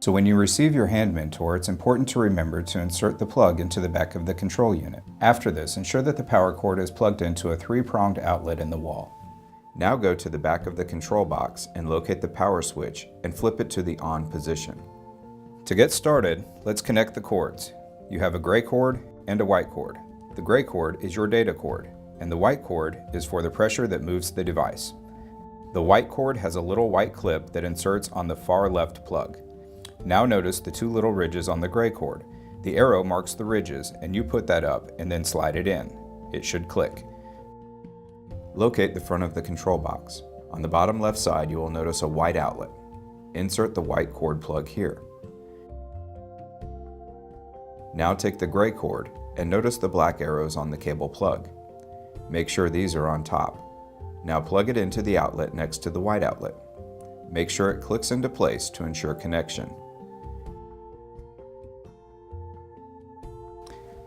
So when you receive your Hand Mentor, it's important to remember to insert the plug into the back of the control unit. After this, ensure that the power cord is plugged into a 3-pronged outlet in the wall. Now go to the back of the control box and locate the power switch and flip it to the on position. To get started, let's connect the cords. You have a gray cord and a white cord. The gray cord is your data cord, and the white cord is for the pressure that moves the device. The white cord has a little white clip that inserts on the far left plug. Now notice the 2 little ridges on the gray cord. The arrow marks the ridges, and you put that up and then slide it in. It should click. Locate the front of the control box. On the bottom left side, you will notice a white outlet. Insert the white cord plug here. Now take the gray cord and notice the black arrows on the cable plug. Make sure these are on top. Now plug it into the outlet next to the white outlet. Make sure it clicks into place to ensure connection.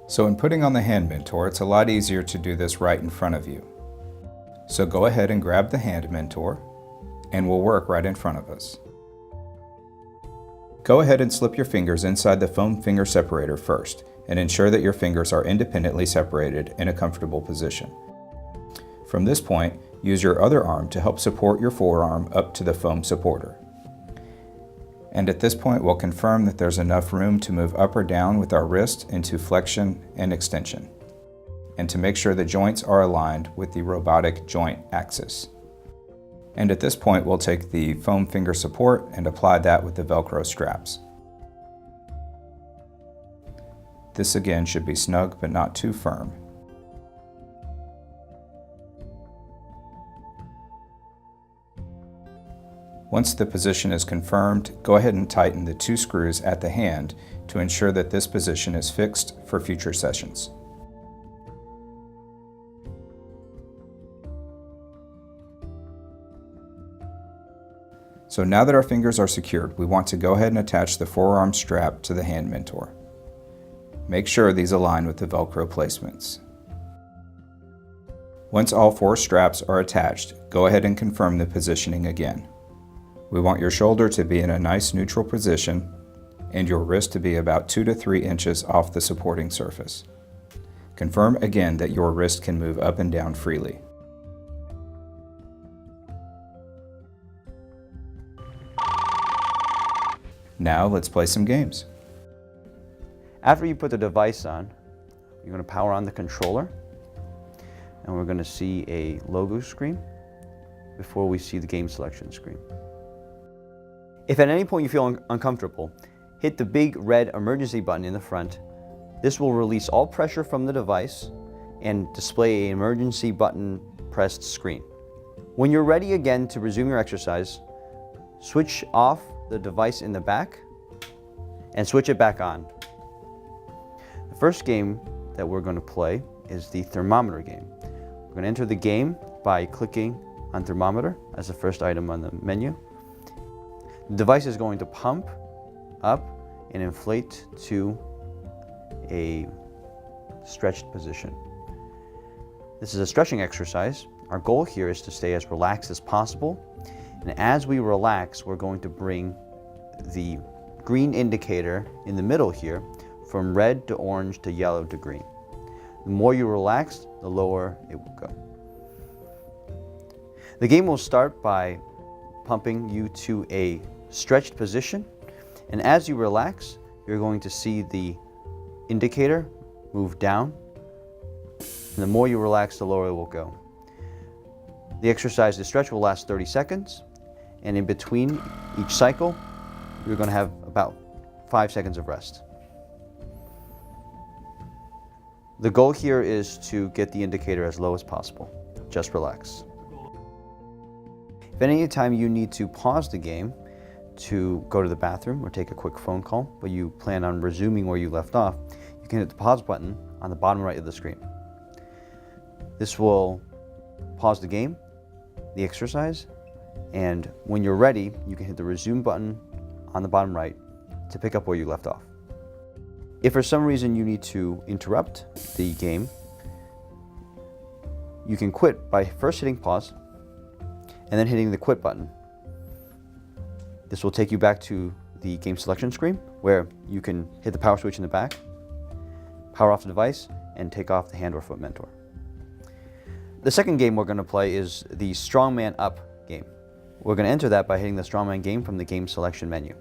So in putting on the Hand Mentor, it's a lot easier to do this right in front of you. So go ahead and grab the Hand Mentor, and we'll work right in front of us. Go ahead and slip your fingers inside the foam finger separator first, and ensure that your fingers are independently separated in a comfortable position. From this point, use your other arm to help support your forearm up to the foam supporter. And at this point, we'll confirm that there's enough room to move up or down with our wrist into flexion and extension, and to make sure the joints are aligned with the robotic joint axis. And at this point, we'll take the foam finger support and apply that with the Velcro straps. This again should be snug but not too firm. Once the position is confirmed, go ahead and tighten the 2 screws at the hand to ensure that this position is fixed for future sessions. So now that our fingers are secured, we want to go ahead and attach the forearm strap to the Hand Mentor. Make sure these align with the Velcro placements. Once all 4 straps are attached, go ahead and confirm the positioning again. We want your shoulder to be in a nice neutral position and your wrist to be about 2 to 3 inches off the supporting surface. Confirm again that your wrist can move up and down freely. Now let's play some games. After you put the device on, you're going to power on the controller, and we're going to see a logo screen before we see the game selection screen. If at any point you feel uncomfortable, hit the big red emergency button in the front. This will release all pressure from the device and display an emergency button pressed screen. When you're ready again to resume your exercise, switch off the device in the back and switch it back on. The first game that we're going to play is the thermometer game. We're going to enter the game by clicking on thermometer as the first item on the menu. The device is going to pump up and inflate to a stretched position. This is a stretching exercise. Our goal here is to stay as relaxed as possible. And as we relax, we're going to bring the green indicator in the middle here from red to orange to yellow to green. The more you relax, the lower it will go. The game will start by pumping you to a stretched position, and as you relax, you're going to see the indicator move down, and the more you relax, the lower it will go. The exercise, the stretch, will last 30 seconds, and in between each cycle, you're going to have about 5 seconds of rest. The goal here is to get the indicator as low as possible. Just relax. If at any time you need to pause the game to go to the bathroom or take a quick phone call, but you plan on resuming where you left off, you can hit the pause button on the bottom right of the screen. This will pause the game, the exercise, and when you're ready, you can hit the resume button on the bottom right to pick up where you left off. If for some reason you need to interrupt the game, you can quit by first hitting pause and then hitting the quit button. This will take you back to the game selection screen where you can hit the power switch in the back, power off the device, and take off the hand or foot mentor. The second game we're going to play is the Strongman Up game. We're going to enter that by hitting the Strongman game from the game selection menu.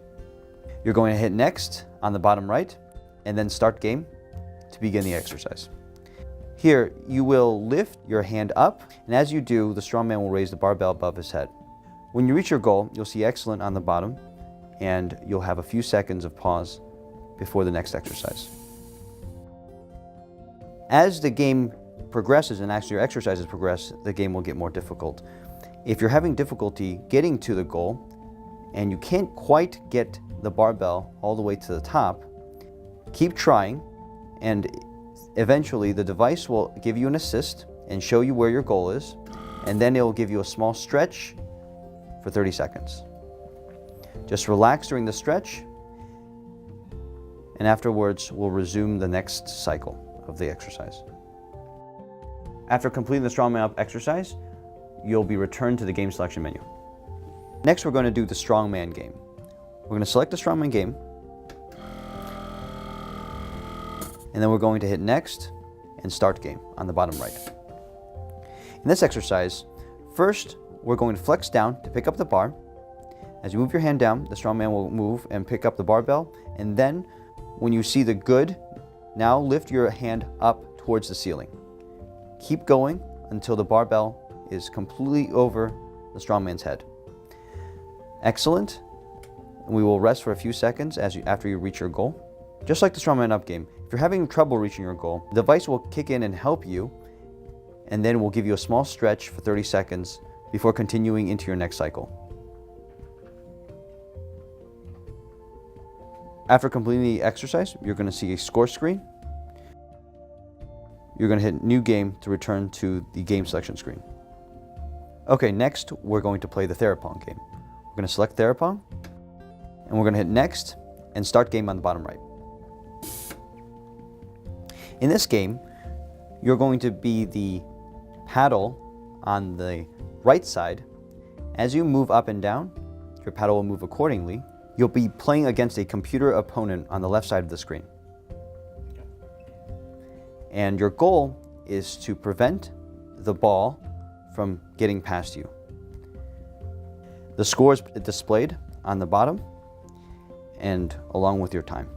You're going to hit Next on the bottom right, and then Start Game to begin the exercise. Here, you will lift your hand up, and as you do, the strongman will raise the barbell above his head. When you reach your goal, you'll see Excellent on the bottom, and you'll have a few seconds of pause before the next exercise. As the game progresses, and actually your exercises progress, the game will get more difficult. If you're having difficulty getting to the goal, and you can't quite get the barbell all the way to the top, keep trying, and eventually the device will give you an assist and show you where your goal is, and then it will give you a small stretch for 30 seconds. Just relax during the stretch, and afterwards we'll resume the next cycle of the exercise. After completing the Strongman Up exercise, you'll be returned to the game selection menu. Next, we're going to do the Strongman game. We're going to select the Strongman game, and then we're going to hit Next and Start Game on the bottom right. In this exercise, first we're going to flex down to pick up the bar. As you move your hand down, the strongman will move and pick up the barbell, and then when you see the good, now lift your hand up towards the ceiling. Keep going until the barbell is completely over the strongman's head. Excellent. And we will rest for a few seconds after you reach your goal. Just like the Strongman Up game, if you're having trouble reaching your goal, the device will kick in and help you, and then we'll give you a small stretch for 30 seconds before continuing into your next cycle. After completing the exercise, you're going to see a score screen. You're going to hit New Game to return to the game selection screen. Okay, next we're going to play the Therapong game. We're going to select Therapong, and we're going to hit Next and Start Game on the bottom right. In this game, you're going to be the paddle on the right side. As you move up and down, your paddle will move accordingly. You'll be playing against a computer opponent on the left side of the screen. And your goal is to prevent the ball from getting past you. The score is displayed on the bottom and along with your time.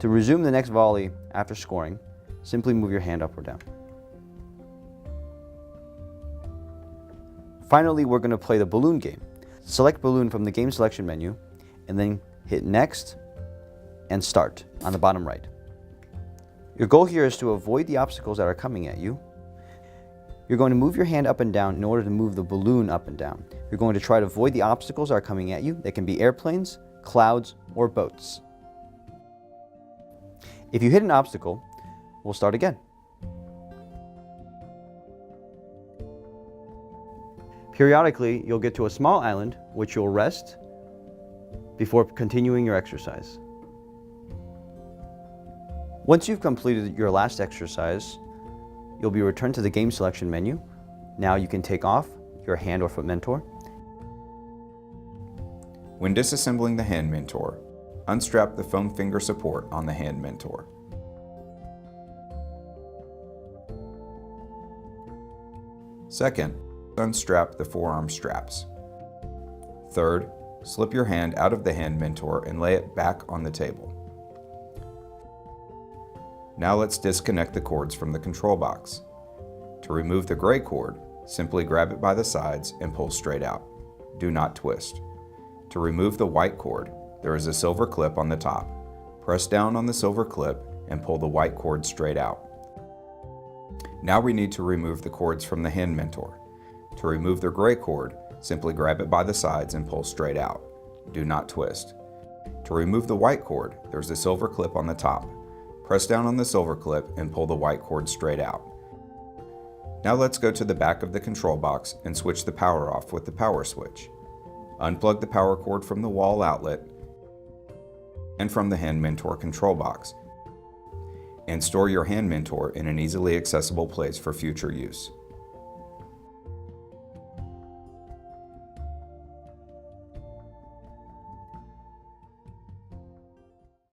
To resume the next volley after scoring, simply move your hand up or down. Finally, we're going to play the balloon game. Select balloon from the game selection menu and then hit Next and Start on the bottom right. Your goal here is to avoid the obstacles that are coming at you. You're going to move your hand up and down in order to move the balloon up and down. You're going to try to avoid the obstacles that are coming at you. They can be airplanes, clouds, or boats. If you hit an obstacle, we'll start again. Periodically, you'll get to a small island, which you'll rest before continuing your exercise. Once you've completed your last exercise, you'll be returned to the game selection menu. Now you can take off your hand or foot mentor. When disassembling the hand mentor, unstrap the foam finger support on the hand mentor. Second, unstrap the forearm straps. Third, slip your hand out of the hand mentor and lay it back on the table. Now let's disconnect the cords from the control box. To remove the gray cord, simply grab it by the sides and pull straight out. Do not twist. To remove the white cord, there is a silver clip on the top. Press down on the silver clip and pull the white cord straight out. Now we need to remove the cords from the hand mentor. To remove the gray cord, simply grab it by the sides and pull straight out. Do not twist. To remove the white cord, there's a silver clip on the top. Press down on the silver clip and pull the white cord straight out. Now let's go to the back of the control box and switch the power off with the power switch. Unplug the power cord from the wall outlet and from the hand mentor control box, and store your hand mentor in an easily accessible place for future use.